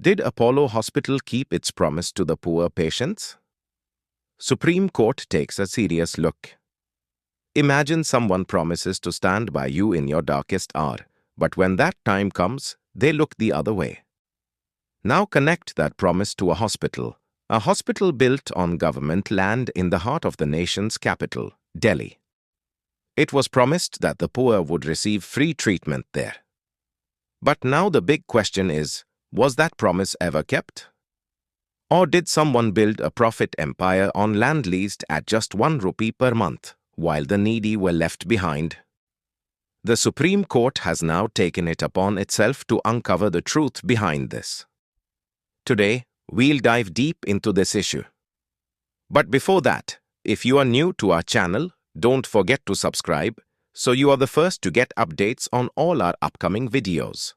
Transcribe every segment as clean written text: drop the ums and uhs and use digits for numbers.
Did Apollo Hospital keep its promise to the poor patients? Supreme Court takes a serious look. Imagine someone promises to stand by you in your darkest hour, but when that time comes, they look the other way. Now connect that promise to a hospital built on government land in the heart of the nation's capital, Delhi. It was promised that the poor would receive free treatment there. But now the big question is, was that promise ever kept? Or did someone build a profit empire on land leased at just 1 rupee per month, while the needy were left behind? The Supreme Court has now taken it upon itself to uncover the truth behind this. Today, we'll dive deep into this issue. But before that, if you are new to our channel, don't forget to subscribe so you are the first to get updates on all our upcoming videos.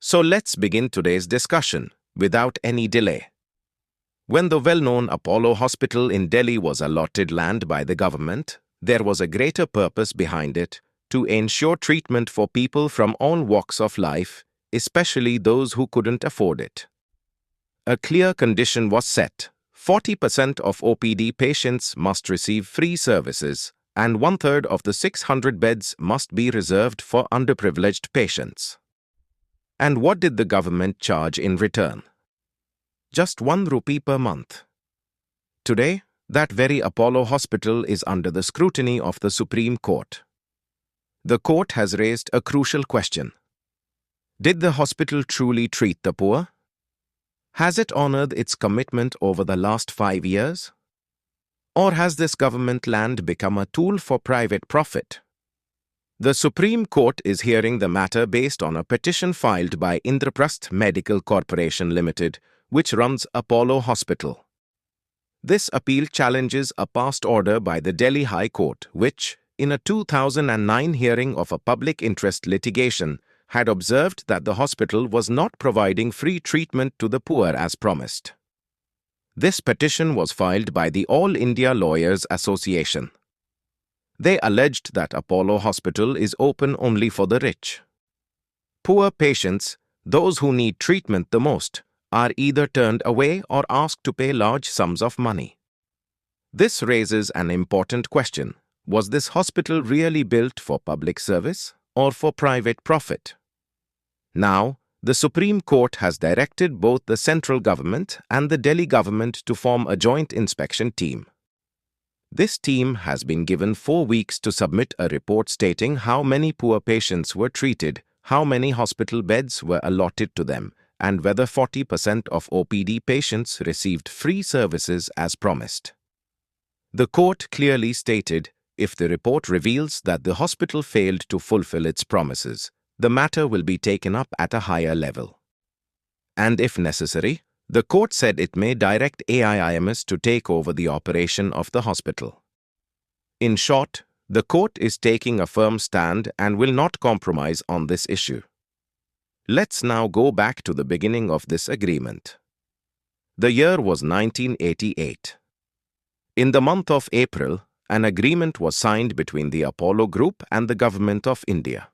So let's begin today's discussion without any delay. When the well-known Apollo Hospital in Delhi was allotted land by the government, there was a greater purpose behind it: to ensure treatment for people from all walks of life, especially those who couldn't afford it. A clear condition was set: 40% of OPD patients must receive free services, and 1/3 of the 600 beds must be reserved for underprivileged patients. And what did the government charge in return? Just 1 rupee per month. Today, that very Apollo Hospital is under the scrutiny of the Supreme Court. The court has raised a crucial question. Did the hospital truly treat the poor? Has it honored its commitment over the last 5 years? Or has this government land become a tool for private profit? The Supreme Court is hearing the matter based on a petition filed by Indraprasth Medical Corporation Limited, which runs Apollo Hospital. This appeal challenges a past order by the Delhi High Court, which, in a 2009 hearing of a public interest litigation, had observed that the hospital was not providing free treatment to the poor as promised. This petition was filed by the All India Lawyers Association. They alleged that Apollo Hospital is open only for the rich. Poor patients, those who need treatment the most, are either turned away or asked to pay large sums of money. This raises an important question: was this hospital really built for public service or for private profit? Now, the Supreme Court has directed both the central government and the Delhi government to form a joint inspection team. This team has been given 4 weeks to submit a report stating how many poor patients were treated, how many hospital beds were allotted to them, and whether 40% of OPD patients received free services as promised. The court clearly stated, if the report reveals that the hospital failed to fulfill its promises, the matter will be taken up at a higher level. And if necessary, the court said it may direct 𝐼𝐼MS to take over the operation of the hospital. In short, the court is taking a firm stand and will not compromise on this issue. Let's now go back to the beginning of this agreement. The year was 1988. In the month of April, an agreement was signed between the Apollo Group and the Government of India.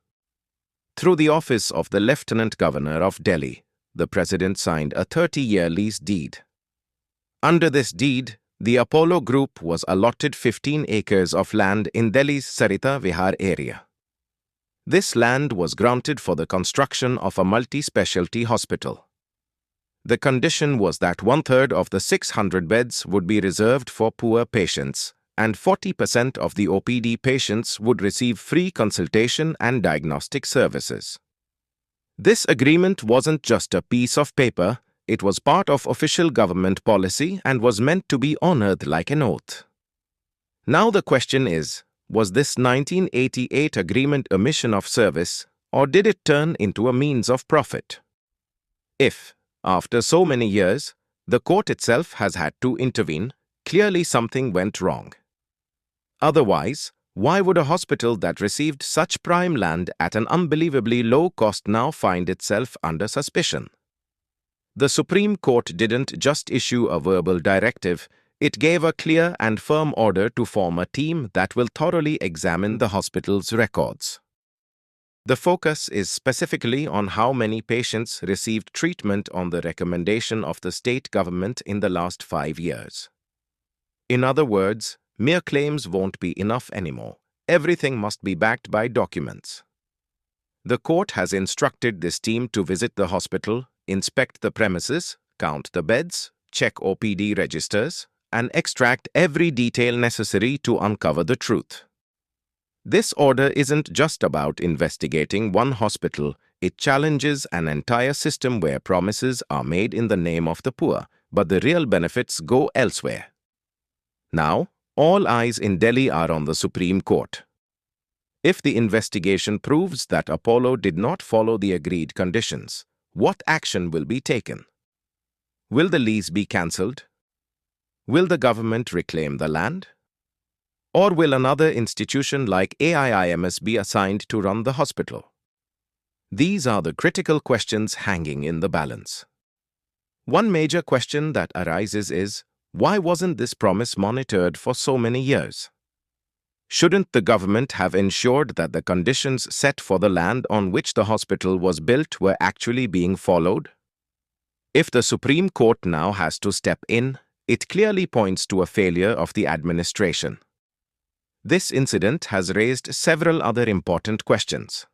Through the office of the Lieutenant Governor of Delhi, the President signed a 30-year lease deed. Under this deed, the Apollo Group was allotted 15 acres of land in Delhi's Sarita Vihar area. This land was granted for the construction of a multi-specialty hospital. The condition was that 1/3 of the 600 beds would be reserved for poor patients, and 40% of the OPD patients would receive free consultation and diagnostic services. This agreement wasn't just a piece of paper, it was part of official government policy and was meant to be honored like an oath. Now the question is, was this 1988 agreement a mission of service, or did it turn into a means of profit? If, after so many years, the court itself has had to intervene, clearly something went wrong. Otherwise, why would a hospital that received such prime land at an unbelievably low cost now find itself under suspicion? The Supreme Court didn't just issue a verbal directive, it gave a clear and firm order to form a team that will thoroughly examine the hospital's records. The focus is specifically on how many patients received treatment on the recommendation of the state government in the last 5 years. In other words, mere claims won't be enough anymore. Everything must be backed by documents. The court has instructed this team to visit the hospital, inspect the premises, count the beds, check OPD registers, and extract every detail necessary to uncover the truth. This order isn't just about investigating one hospital, it challenges an entire system where promises are made in the name of the poor, but the real benefits go elsewhere. Now, all eyes in Delhi are on the Supreme Court. If the investigation proves that Apollo did not follow the agreed conditions, what action will be taken? Will the lease be cancelled? Will the government reclaim the land? Or will another institution like 𝐼𝐼MS be assigned to run the hospital? These are the critical questions hanging in the balance. One major question that arises is, why wasn't this promise monitored for so many years? Shouldn't the government have ensured that the conditions set for the land on which the hospital was built were actually being followed? If the Supreme Court now has to step in, it clearly points to a failure of the administration. This incident has raised several other important questions.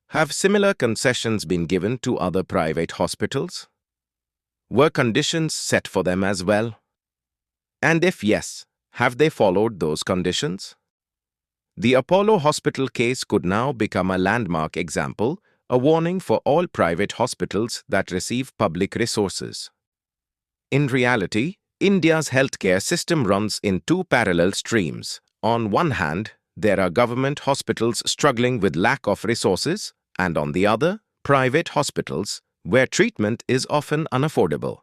Have similar concessions been given to other private hospitals? Were conditions set for them as well? And if yes, have they followed those conditions? The Apollo Hospital case could now become a landmark example, a warning for all private hospitals that receive public resources. In reality, India's healthcare system runs in two parallel streams. On one hand, there are government hospitals struggling with lack of resources, and on the other, private hospitals, where treatment is often unaffordable.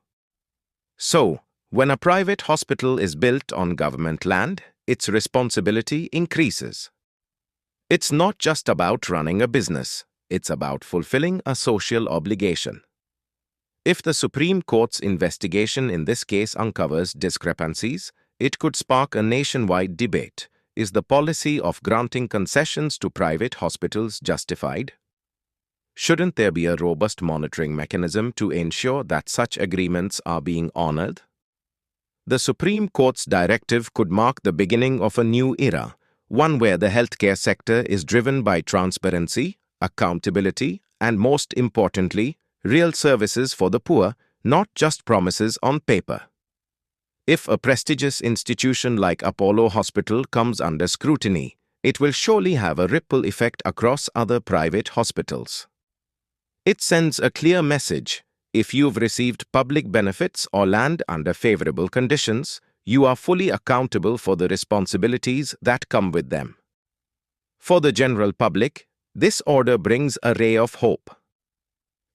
So, when a private hospital is built on government land, its responsibility increases. It's not just about running a business, it's about fulfilling a social obligation. If the Supreme Court's investigation in this case uncovers discrepancies, it could spark a nationwide debate. Is the policy of granting concessions to private hospitals justified? Shouldn't there be a robust monitoring mechanism to ensure that such agreements are being honored? The Supreme Court's directive could mark the beginning of a new era, one where the healthcare sector is driven by transparency, accountability, and most importantly, real services for the poor, not just promises on paper. If a prestigious institution like Apollo Hospital comes under scrutiny, it will surely have a ripple effect across other private hospitals. It sends a clear message. If you've received public benefits or land under favorable conditions, you are fully accountable for the responsibilities that come with them. For the general public, this order brings a ray of hope.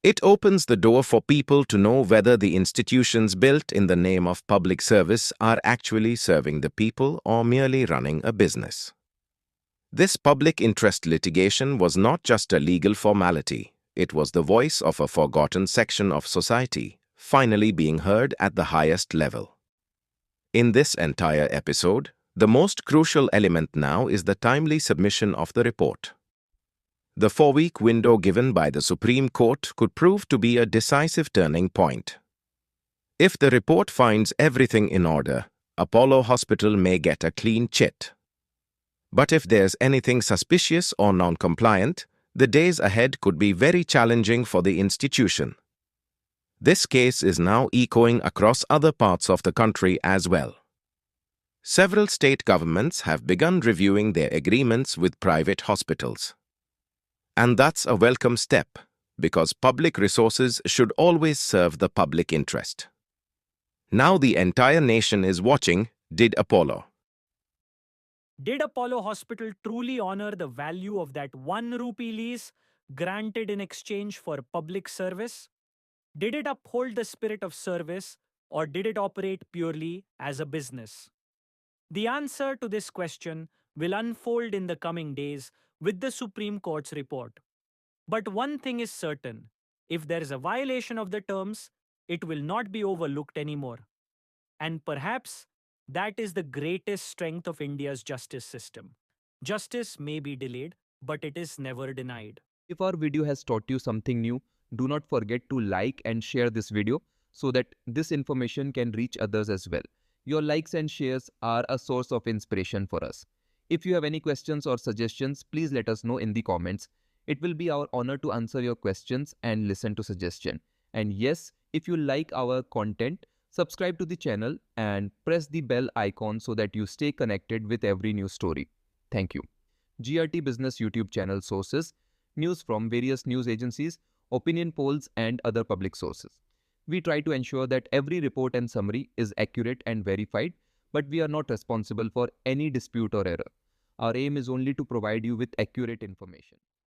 It opens the door for people to know whether the institutions built in the name of public service are actually serving the people or merely running a business. This public interest litigation was not just a legal formality. It was the voice of a forgotten section of society, finally being heard at the highest level. In this entire episode, the most crucial element now is the timely submission of the report. The 4-week window given by the Supreme Court could prove to be a decisive turning point. If the report finds everything in order, Apollo Hospital may get a clean chit. But if there's anything suspicious or non-compliant, the days ahead could be very challenging for the institution. This case is now echoing across other parts of the country as well. Several state governments have begun reviewing their agreements with private hospitals. And that's a welcome step, because public resources should always serve the public interest. Now the entire nation is watching. Did Apollo Hospital truly honor the value of that 1 rupee lease granted in exchange for public service? Did it uphold the spirit of service, or did it operate purely as a business? The answer to this question will unfold in the coming days with the Supreme Court's report. But one thing is certain: if there is a violation of the terms, it will not be overlooked anymore. And perhaps that is the greatest strength of India's justice system. Justice may be delayed, but it is never denied. If our video has taught you something new, do not forget to like and share this video so that this information can reach others as well. Your likes and shares are a source of inspiration for us. If you have any questions or suggestions, please let us know in the comments. It will be our honor to answer your questions and listen to suggestion. And yes, if you like our content, subscribe to the channel and press the bell icon so that you stay connected with every new story. Thank you. GRT Business YouTube channel sources: news from various news agencies, opinion polls, and other public sources. We try to ensure that every report and summary is accurate and verified, but we are not responsible for any dispute or error. Our aim is only to provide you with accurate information.